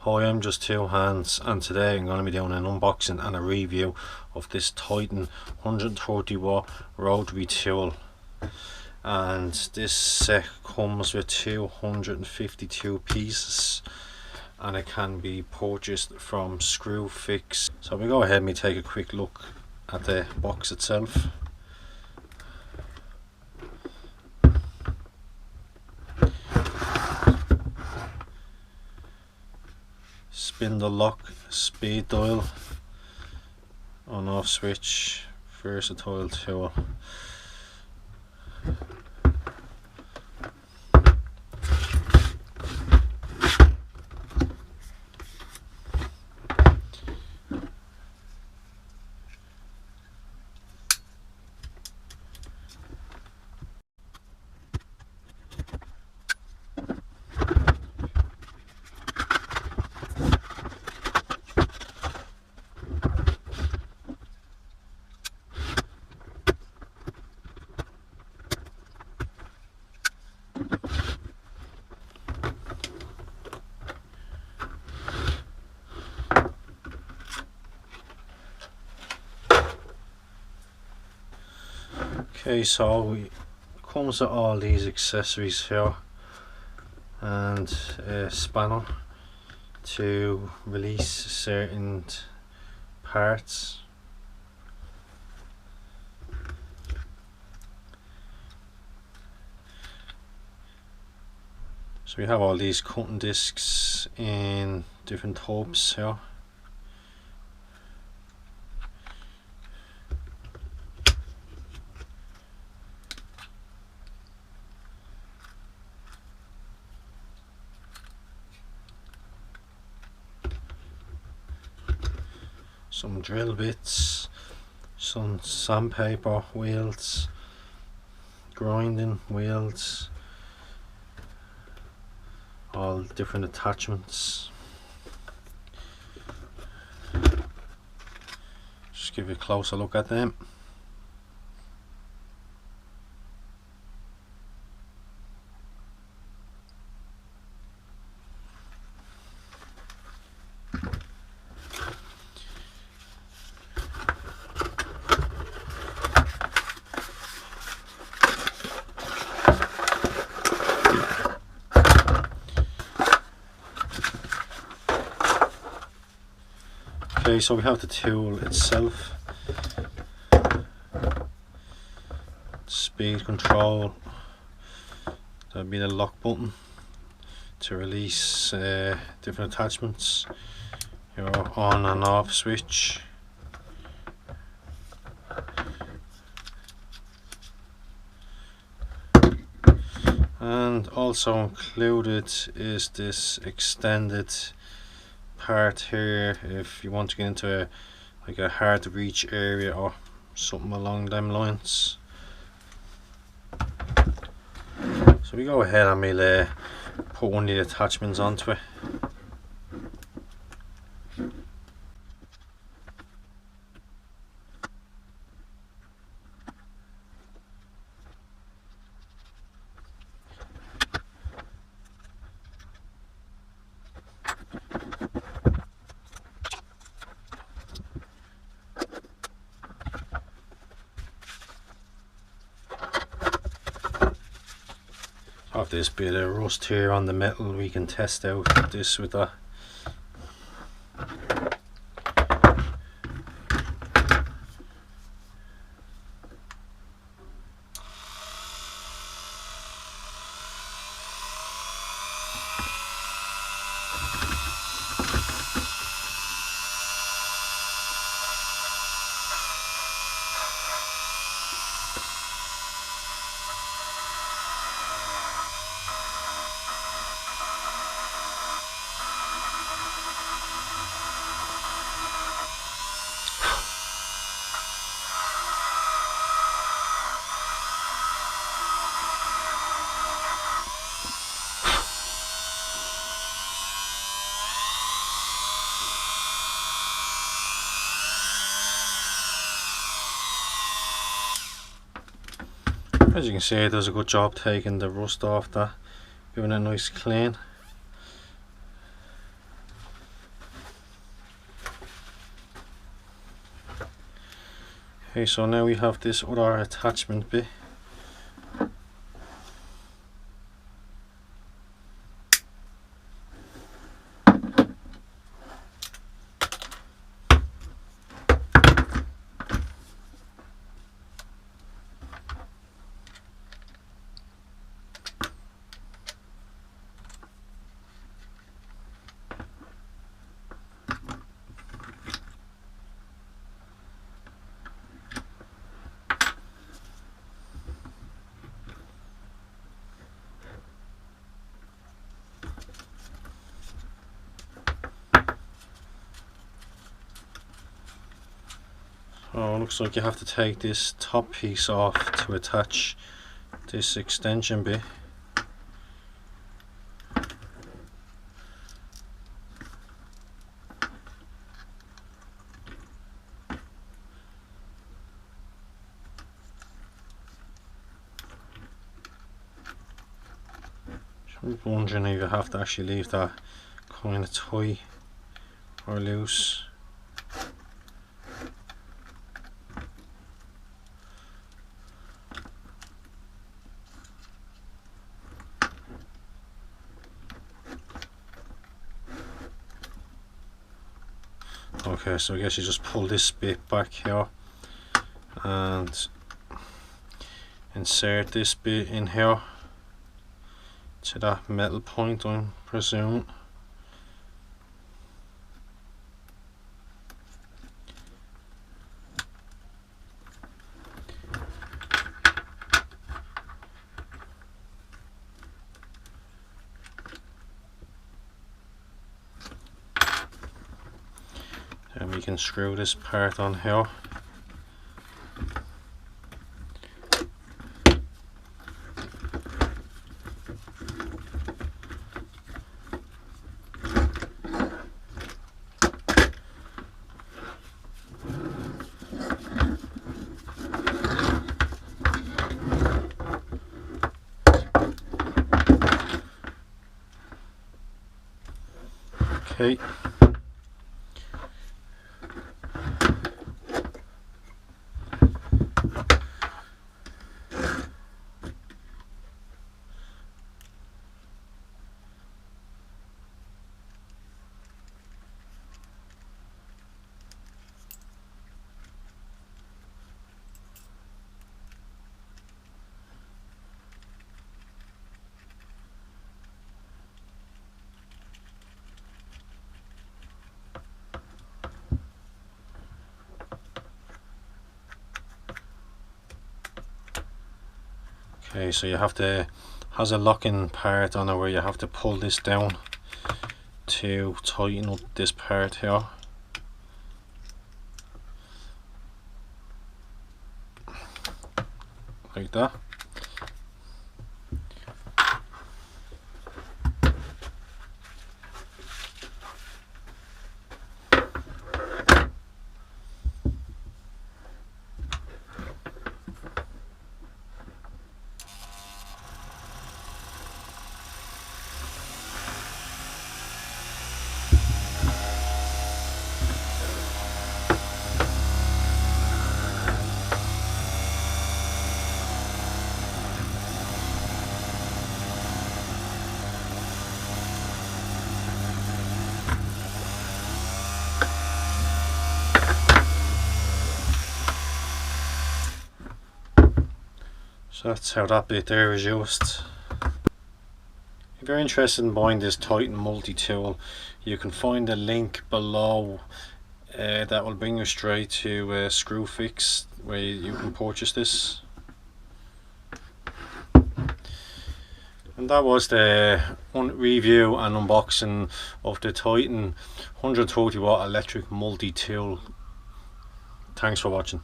Hi, I'm just Two Hands, and today I'm going to be doing an unboxing and a review of this Titan 130 watt rotary tool. And this set comes with 252 pieces and it can be purchased from Screwfix. So we go ahead and we take a quick look at the box itself. Spindle lock, speed dial, on off switch, versatile tool. Okay, so it comes with all these accessories here and a spanner to release certain parts. So we have all these cutting discs in different tubes here. Some drill bits, some sandpaper wheels, grinding wheels, all different attachments. Just give you a closer look at them. Okay, so we have the tool itself, speed control, that'll be the lock button to release different attachments, your on and off switch, and also included is this extended part here if you want to get into a hard to reach area or something along them lines. So we go ahead and we'll put one of the attachments onto it. Have this bit of rust here on the metal, we can test out this with that. As you can see, it does a good job taking the rust off that, giving it a nice clean. Okay, so now we have this other attachment bit. So it looks like you have to take this top piece off to attach this extension bit. I'm wondering if you have to actually leave that kind of tight or loose. Okay, so I guess you just pull this bit back here and insert this bit in here to that metal point, I'm presuming. And we can screw this part on here. Okay. Okay, so you have to, has a locking part on it where you have to pull this down to tighten up this part here. Like that. So that's how that bit there is used. If you're interested in buying this Titan multi-tool, you can find a link below that will bring you straight to Screwfix, where you can purchase this. And that was the review and unboxing of the Titan 130 watt electric multi-tool. Thanks for watching.